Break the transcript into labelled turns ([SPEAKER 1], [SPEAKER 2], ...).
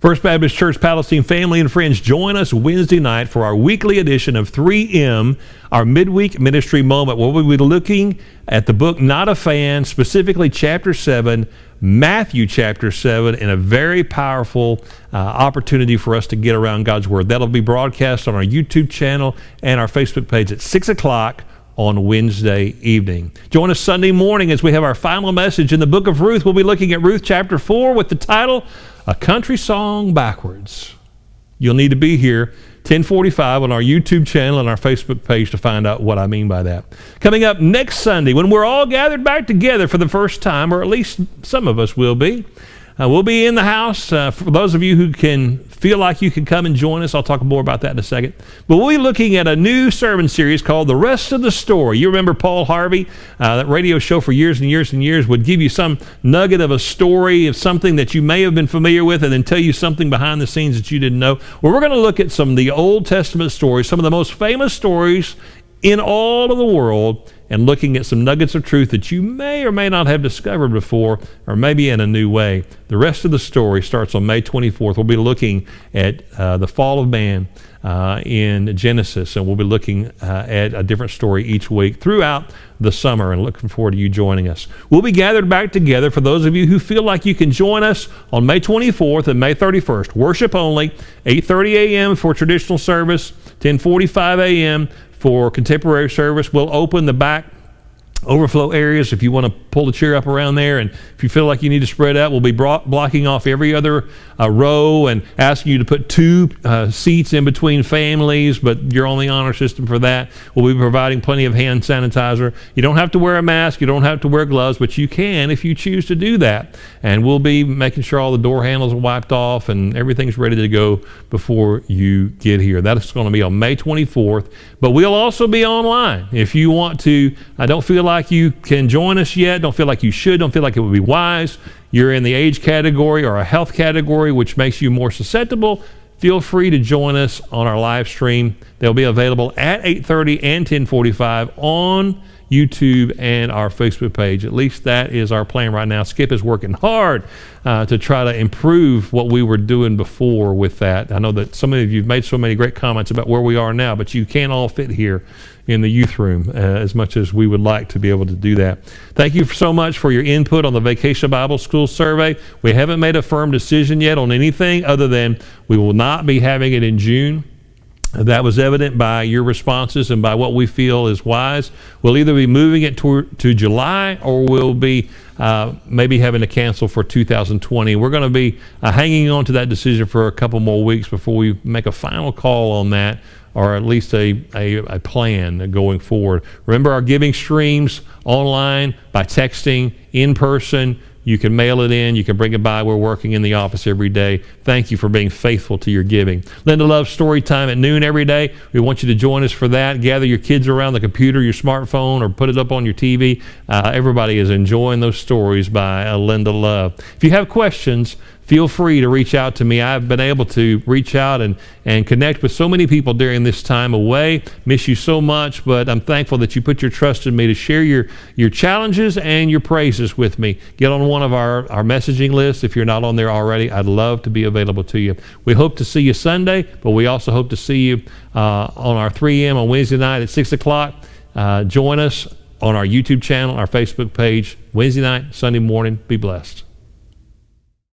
[SPEAKER 1] First Baptist Church Palestine family and friends, join us Wednesday night for our weekly edition of 3M, our midweek ministry moment, where we'll be looking at the book Not a Fan, specifically chapter 7, Matthew chapter 7, and a very powerful opportunity for us to get around God's Word. That'll be broadcast on our YouTube channel and our Facebook page at 6 o'clock on Wednesday evening. Join us Sunday morning as we have our final message in the book of Ruth. We'll be looking at Ruth chapter 4 with the title, A Country Song Backwards. You'll need to be here 10:45 on our YouTube channel and our Facebook page to find out what I mean by that. Coming up next Sunday, when we're all gathered back together for the first time, or at least some of us will be, we'll be in the house. For those of you who can feel like you can come and join us, I'll talk more about that in a second. But we'll be looking at a new sermon series called The Rest of the Story. You remember Paul Harvey, that radio show for years and years and years, would give you some nugget of a story of something that you may have been familiar with and then tell you something behind the scenes that you didn't know. Well, we're going to look at some of the Old Testament stories, some of the most famous stories in all of the world, and looking at some nuggets of truth that you may or may not have discovered before, or maybe in a new way. The rest of the story starts on May 24th. We'll be looking at the fall of man in Genesis, and we'll be looking at a different story each week throughout the summer, and looking forward to you joining us. We'll be gathered back together for those of you who feel like you can join us on May 24th and May 31st. Worship only, 8:30 a.m. for traditional service, 10:45 a.m. for contemporary service. We'll open the back overflow areas if you want to pull the chair up around there, and if you feel like you need to spread out, we'll be blocking off every other row and asking you to put 2 seats in between families, but you're on the honor system for that. We'll be providing plenty of hand sanitizer. You don't have to wear a mask, you don't have to wear gloves, but you can if you choose to do that. And we'll be making sure all the door handles are wiped off and everything's ready to go before you get here. That's going to be on May 24th, but we'll also be online. If you want to, I don't feel like you can join us yet, don't feel like you should, don't feel like it would be wise, you're in the age category or a health category which makes you more susceptible, feel free to join us on our live stream. They'll be available at 8:30 and 10:45 on YouTube and our Facebook page. At least that is our plan right now. Skip is working hard to try to improve what we were doing before with that. I know that some of you have made so many great comments about where we are now, but you can't all fit here in the youth room as much as we would like to be able to do that. Thank you so much for your input on the Vacation Bible School survey. We haven't made a firm decision yet on anything other than we will not be having it in June. That was evident by your responses and by what we feel is wise. We'll either be moving it to July, or we'll be maybe having to cancel for 2020. We're going to be hanging on to that decision for a couple more weeks before we make a final call on that, or at least a plan going forward. Remember our giving streams online, by texting, in person. You can mail it in. You can bring it by. We're working in the office every day. Thank you for being faithful to your giving. Linda loves story time at noon every day. We want you to join us for that. Gather your kids around the computer, your smartphone, or put it up on your TV. Everybody is enjoying those stories by Linda Love. If you have questions, feel free to reach out to me. I've been able to reach out and connect with so many people during this time away. Miss you so much, but I'm thankful that you put your trust in me to share your challenges and your praises with me. Get on one of our messaging lists if you're not on there already. I'd love to be available to you. We hope to see you Sunday, but we also hope to see you on our 3M on Wednesday night at 6 o'clock. Join us on our YouTube channel, our Facebook page, Wednesday night, Sunday morning. Be blessed.